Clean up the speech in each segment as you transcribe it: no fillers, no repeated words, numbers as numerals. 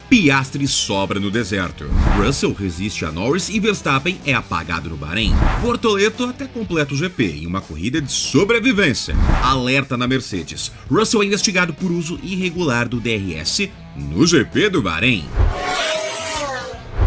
Piastri sobra no deserto. Russell resiste a Norris e Verstappen é apagado no Bahrein. Bortoleto até completa o GP em uma corrida de sobrevivência. Alerta na Mercedes. Russell é investigado por uso irregular do DRS no GP do Bahrein.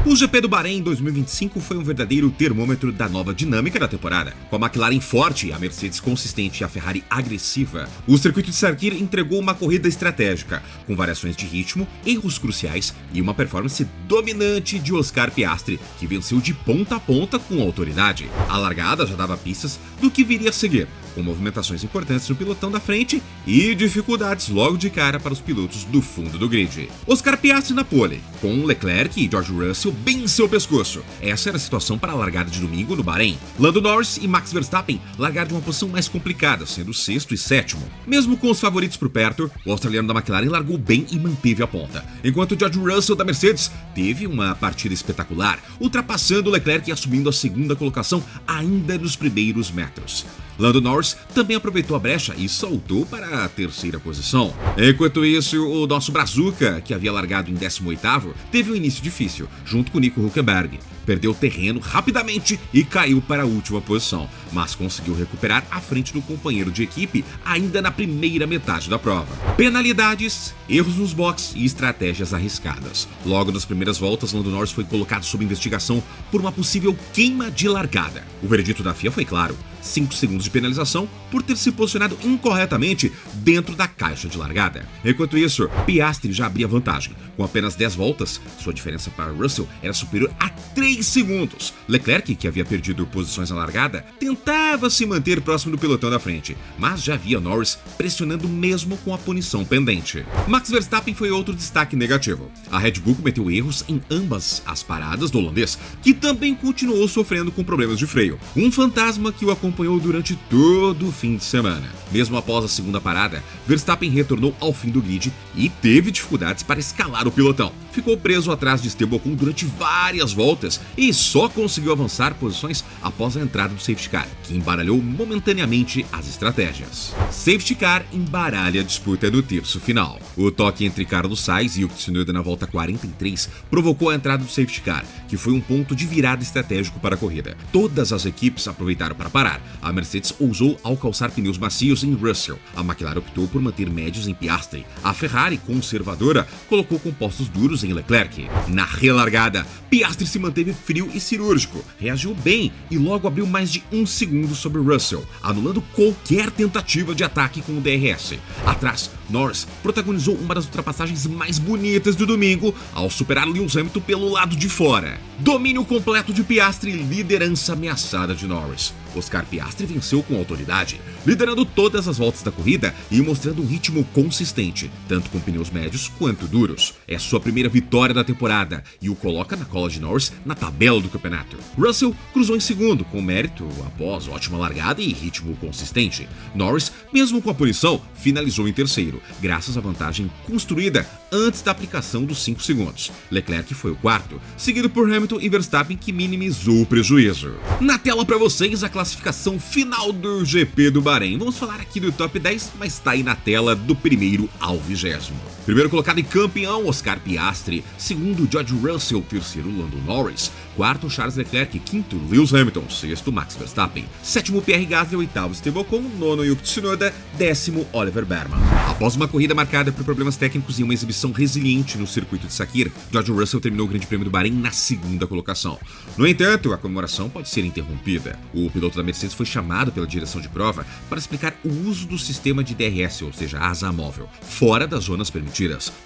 O GP do Bahrein em 2025 foi um verdadeiro termômetro da nova dinâmica da temporada. Com a McLaren forte, a Mercedes consistente e a Ferrari agressiva, o circuito de Sakir entregou uma corrida estratégica, com variações de ritmo, erros cruciais e uma performance dominante de Oscar Piastri, que venceu de ponta a ponta com autoridade. A largada já dava pistas do que viria a seguir, com movimentações importantes no pilotão da frente e dificuldades logo de cara para os pilotos do fundo do grid. Oscar Piastri na pole, com Leclerc e George Russell bem em seu pescoço. Essa era a situação para a largada de domingo no Bahrein. Lando Norris e Max Verstappen largaram de uma posição mais complicada, sendo sexto e sétimo. Mesmo com os favoritos por perto, o australiano da McLaren largou bem e manteve a ponta, enquanto George Russell da Mercedes teve uma partida espetacular, ultrapassando Leclerc e assumindo a segunda colocação ainda nos primeiros metros. Lando Norris também aproveitou a brecha e saltou para a terceira posição. Enquanto isso, o nosso Brazuca, que havia largado em 18º, teve um início difícil, junto com Nico Hülkenberg. Perdeu terreno rapidamente e caiu para a última posição, mas conseguiu recuperar à frente do companheiro de equipe ainda na primeira metade da prova. Penalidades, erros nos boxes e estratégias arriscadas. Logo nas primeiras voltas, Lando Norris foi colocado sob investigação por uma possível queima de largada. O veredito da FIA foi claro: 5 segundos de penalização por ter se posicionado incorretamente dentro da caixa de largada. Enquanto isso, Piastri já abria vantagem. Com apenas 10 voltas, sua diferença para Russell era superior a 3 segundos. Leclerc, que havia perdido posições na largada, tentava se manter próximo do pelotão da frente, mas já via Norris pressionando mesmo com a punição pendente. Max Verstappen foi outro destaque negativo. A Red Bull cometeu erros em ambas as paradas do holandês, que também continuou sofrendo com problemas de freio. Um fantasma que o acompanhou durante todo o fim de semana. Mesmo após a segunda parada, Verstappen retornou ao fim do grid e teve dificuldades para escalar o pelotão. Ficou preso atrás de Esteban Ocon durante várias voltas e só conseguiu avançar posições após a entrada do safety car, que embaralhou momentaneamente as estratégias. Safety car embaralha a disputa no terço final. O toque entre Carlos Sainz e Yuki Tsunoda na volta 43 provocou a entrada do safety car, que foi um ponto de virada estratégico para a corrida. Todas as equipes aproveitaram para parar. A Mercedes ousou ao calçar pneus macios em Russell. A McLaren optou por manter médios em Piastri. A Ferrari, conservadora, colocou compostos duros em Leclerc. Na relargada, Piastri se manteve frio e cirúrgico, reagiu bem e logo abriu mais de 1 segundo sobre Russell, anulando qualquer tentativa de ataque com o DRS. Atrás, Norris protagonizou uma das ultrapassagens mais bonitas do domingo ao superar Lewis Hamilton pelo lado de fora. Domínio completo de Piastri e liderança ameaçada de Norris. Oscar Piastri venceu com autoridade, liderando todas as voltas da corrida e mostrando um ritmo consistente, tanto com pneus médios quanto duros. É sua primeira vitória da temporada e o coloca na cola de Norris na tabela do campeonato. Russell cruzou em segundo, com mérito após ótima largada e ritmo consistente. Norris, mesmo com a punição, finalizou em terceiro, graças à vantagem construída antes da aplicação dos 5 segundos. Leclerc foi o quarto, seguido por Hamilton e Verstappen, que minimizou o prejuízo. Na tela para vocês a classificação final do GP do Bahrein. Vamos falar aqui do top 10, mas tá aí na tela do primeiro ao 20º. Primeiro colocado em campeão, Oscar Piastri. Segundo, George Russell. Terceiro, Lando Norris. Quarto, Charles Leclerc. Quinto, Lewis Hamilton. Sexto, Max Verstappen. Sétimo, Pierre Gasly. Oitavo, Esteban Ocon. Nono, Yuki Tsunoda. Décimo, Oliver Berman. Após uma corrida marcada por problemas técnicos e uma exibição resiliente no circuito de Sakir, George Russell terminou o Grande Prêmio do Bahrein na segunda colocação. No entanto, a comemoração pode ser interrompida. O piloto da Mercedes foi chamado pela direção de prova para explicar o uso do sistema de DRS, ou seja, asa móvel, fora das zonas permitidas.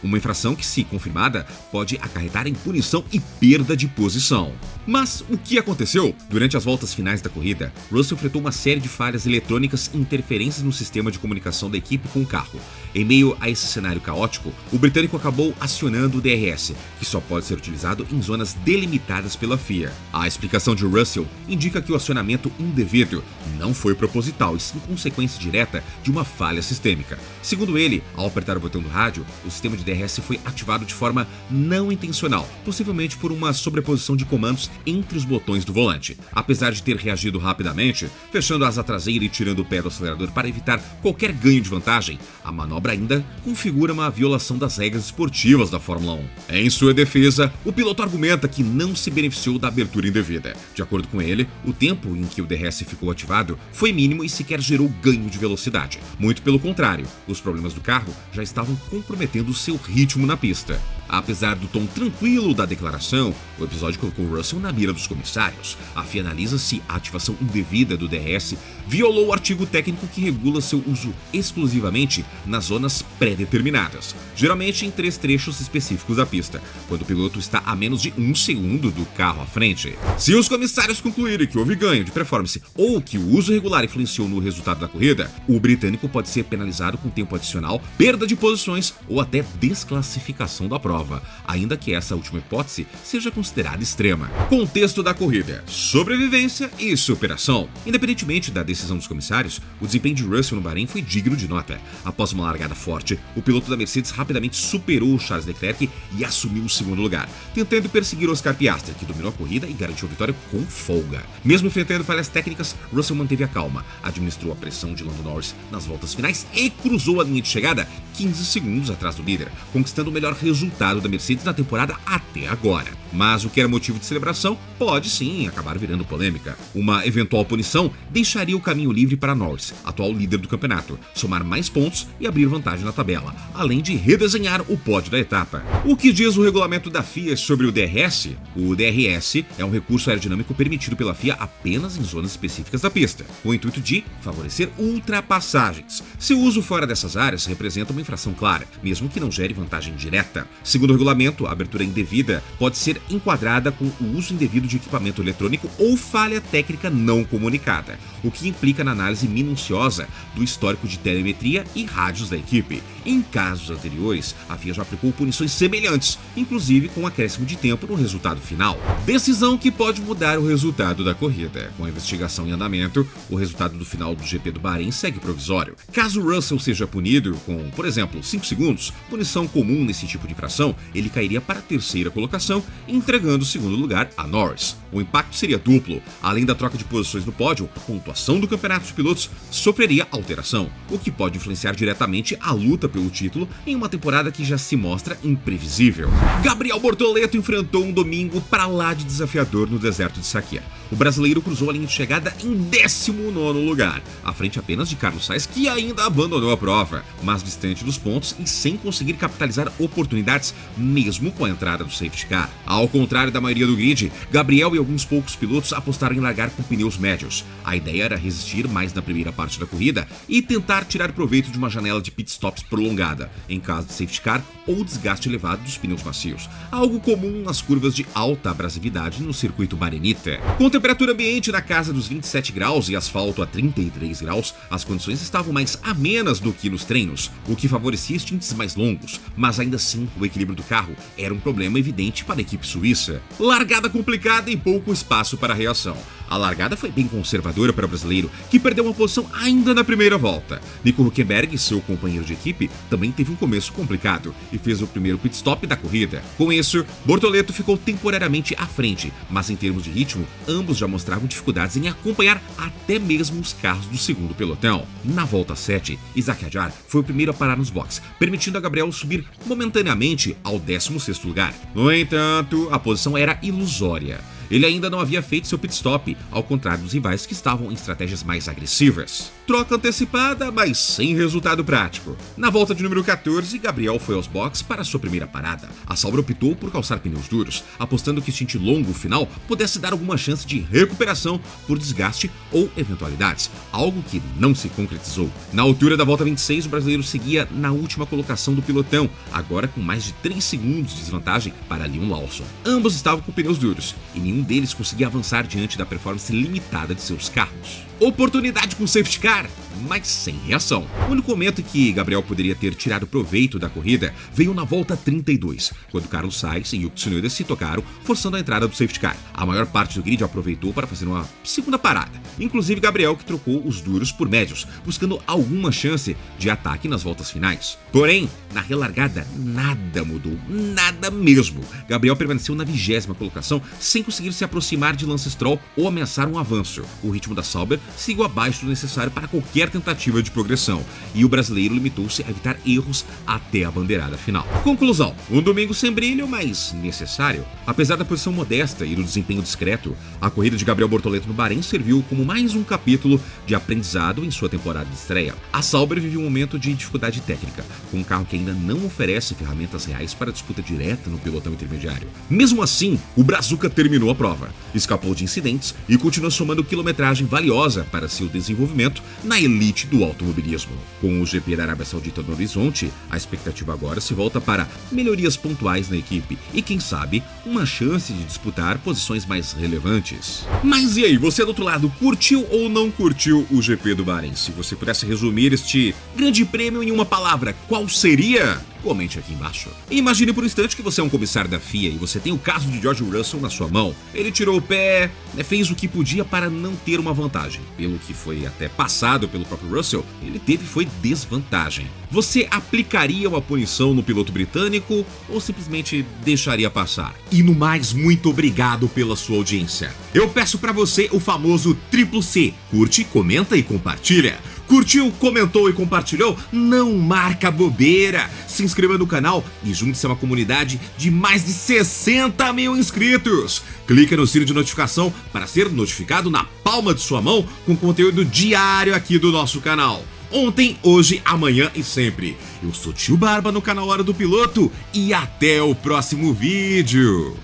Uma infração que, se confirmada, pode acarretar em punição e perda de posição. Mas o que aconteceu? Durante as voltas finais da corrida, Russell enfrentou uma série de falhas eletrônicas e interferências no sistema de comunicação da equipe com o carro. Em meio a esse cenário caótico, o britânico acabou acionando o DRS, que só pode ser utilizado em zonas delimitadas pela FIA. A explicação de Russell indica que o acionamento indevido não foi proposital e sim consequência direta de uma falha sistêmica. Segundo ele, ao apertar o botão do rádio, o sistema de DRS foi ativado de forma não intencional, possivelmente por uma sobreposição de comandos entre os botões do volante. Apesar de ter reagido rapidamente, fechando a asa traseira e tirando o pé do acelerador para evitar qualquer ganho de vantagem, a manobra manobra ainda configura uma violação das regras esportivas da Fórmula 1. Em sua defesa, o piloto argumenta que não se beneficiou da abertura indevida. De acordo com ele, o tempo em que o DRS ficou ativado foi mínimo e sequer gerou ganho de velocidade. Muito pelo contrário, os problemas do carro já estavam comprometendo seu ritmo na pista. Apesar do tom tranquilo da declaração, o episódio colocou Russell na mira dos comissários. A FIA analisa se a ativação indevida do DRS violou o artigo técnico que regula seu uso exclusivamente nas zonas pré-determinadas, geralmente em 3 trechos específicos da pista, quando o piloto está a menos de 1 segundo do carro à frente. Se os comissários concluírem que houve ganho de performance ou que o uso regular influenciou no resultado da corrida, o britânico pode ser penalizado com tempo adicional, perda de posições ou até desclassificação da prova, ainda que essa última hipótese seja considerada extrema. Contexto da corrida: sobrevivência e superação. Independentemente da decisão dos comissários, o desempenho de Russell no Bahrein foi digno de nota. Após uma largada forte, o piloto da Mercedes rapidamente superou Charles Leclerc e assumiu o segundo lugar, tentando perseguir Oscar Piastri, que dominou a corrida e garantiu a vitória com folga. Mesmo enfrentando falhas técnicas, Russell manteve a calma, administrou a pressão de Lando Norris nas voltas finais e cruzou a linha de chegada 15 segundos atrás do líder, conquistando o melhor resultado da Mercedes na temporada até agora. Mas o que era motivo de celebração pode sim acabar virando polêmica. Uma eventual punição deixaria o caminho livre para Norris, atual líder do campeonato, somar mais pontos e abrir vantagem na tabela, além de redesenhar o pódio da etapa. O que diz o regulamento da FIA sobre o DRS? O DRS é um recurso aerodinâmico permitido pela FIA apenas em zonas específicas da pista, com o intuito de favorecer ultrapassagens. Seu uso fora dessas áreas representa uma infração clara, mesmo que não gere vantagem direta. Segundo o regulamento, a abertura indevida pode ser enquadrada com o uso indevido de equipamento eletrônico ou falha técnica não comunicada, o que implica na análise minuciosa do histórico de telemetria e rádios da equipe. Em casos anteriores, a FIA já aplicou punições semelhantes, inclusive com um acréscimo de tempo no resultado final. Decisão que pode mudar o resultado da corrida. Com a investigação em andamento, o resultado do final do GP do Bahrein segue provisório. Caso Russell seja punido com, por exemplo, 5 segundos, punição comum nesse tipo de infração, ele cairia para a 3ª colocação, entregando o 2º lugar a Norris. O impacto seria duplo. Além da troca de posições no pódio, a pontuação do campeonato de pilotos sofreria alteração, o que pode influenciar diretamente a luta pelo título em uma temporada que já se mostra imprevisível. Gabriel Bortoleto enfrentou um domingo para lá de desafiador no deserto de Sakhir. O brasileiro cruzou a linha de chegada em 19º lugar, à frente apenas de Carlos Sainz, que ainda abandonou a prova, mas distante dos pontos e sem conseguir capitalizar oportunidades, mesmo com a entrada do safety car. Ao contrário da maioria do grid, Gabriel e alguns poucos pilotos apostaram em largar com pneus médios. A ideia era resistir mais na primeira parte da corrida e tentar tirar proveito de uma janela de pitstops prolongada, em caso de safety car ou desgaste elevado dos pneus macios, algo comum nas curvas de alta abrasividade no circuito bahrenita. Com temperatura ambiente na casa dos 27 graus e asfalto a 33 graus, as condições estavam mais amenas do que nos treinos, o que favorecia stints mais longos, mas ainda assim o equilíbrio do carro era um problema evidente para a equipe suíça. Largada complicada e pouco espaço para a reação. A largada foi bem conservadora para o brasileiro, que perdeu uma posição ainda na primeira volta. Nico Hülkenberg, seu companheiro de equipe, também teve um começo complicado e fez o primeiro pit stop da corrida. Com isso, Bortoleto ficou temporariamente à frente, mas em termos de ritmo, ambos já mostravam dificuldades em acompanhar até mesmo os carros do segundo pelotão. Na volta 7, Isack Hadjar foi o primeiro a parar nos boxes, permitindo a Gabriel subir momentaneamente ao 16º lugar. No entanto, a posição era ilusória. Ele ainda não havia feito seu pit stop, ao contrário dos rivais que estavam em estratégias mais agressivas. Troca antecipada, mas sem resultado prático. Na volta de número 14, Gabriel foi aos boxes para sua primeira parada. A Sauber optou por calçar pneus duros, apostando que o stint longo final pudesse dar alguma chance de recuperação por desgaste ou eventualidades, algo que não se concretizou. Na altura da volta 26, o brasileiro seguia na última colocação do pelotão, agora com mais de 3 segundos de desvantagem para Liam Lawson. Ambos estavam com pneus duros e nenhum deles conseguia avançar diante da performance limitada de seus carros. Oportunidade com safety car, mas sem reação. O único momento em que Gabriel poderia ter tirado proveito da corrida veio na volta 32, quando Carlos Sainz e Yuki Tsunoda se tocaram, forçando a entrada do safety car. A maior parte do grid aproveitou para fazer uma segunda parada, inclusive Gabriel, que trocou os duros por médios, buscando alguma chance de ataque nas voltas finais. Porém, na relargada, nada mudou, nada mesmo. Gabriel permaneceu na 20ª colocação, sem conseguir se aproximar de Lance Stroll ou ameaçar um avanço. O ritmo da Sauber seguiu abaixo do necessário para qualquer tentativa de progressão, e o brasileiro limitou-se a evitar erros até a bandeirada final. Conclusão: um domingo sem brilho, mas necessário. Apesar da posição modesta e do desempenho discreto, a corrida de Gabriel Bortoleto no Bahrein serviu como mais um capítulo de aprendizado em sua temporada de estreia. A Sauber vive um momento de dificuldade técnica, com um carro que ainda não oferece ferramentas reais para disputa direta no pelotão intermediário. Mesmo assim, o Brazuca terminou a prova, escapou de incidentes e continua somando quilometragem valiosa para seu desenvolvimento na elite do automobilismo. Com o GP da Arábia Saudita no horizonte, a expectativa agora se volta para melhorias pontuais na equipe e, quem sabe, uma chance de disputar posições mais relevantes. Mas e aí, você do outro lado, curtiu ou não curtiu o GP do Bahrein? Se você pudesse resumir este grande prêmio em uma palavra, qual seria? Comente aqui embaixo. E imagine por um instante que você é um comissário da FIA e você tem o caso de George Russell na sua mão. Ele tirou o pé, fez o que podia para não ter uma vantagem. Pelo que foi até passado pelo próprio Russell, ele foi desvantagem. Você aplicaria uma punição no piloto britânico ou simplesmente deixaria passar? E no mais, muito obrigado pela sua audiência. Eu peço para você o famoso triplo C. Curte, comenta e compartilha. Curtiu, comentou e compartilhou? Não marca bobeira! Se inscreva no canal e junte-se a uma comunidade de mais de 60 mil inscritos! Clique no sino de notificação para ser notificado na palma de sua mão com conteúdo diário aqui do nosso canal. Ontem, hoje, amanhã e sempre. Eu sou Tio Barba no canal Hora do Piloto e até o próximo vídeo!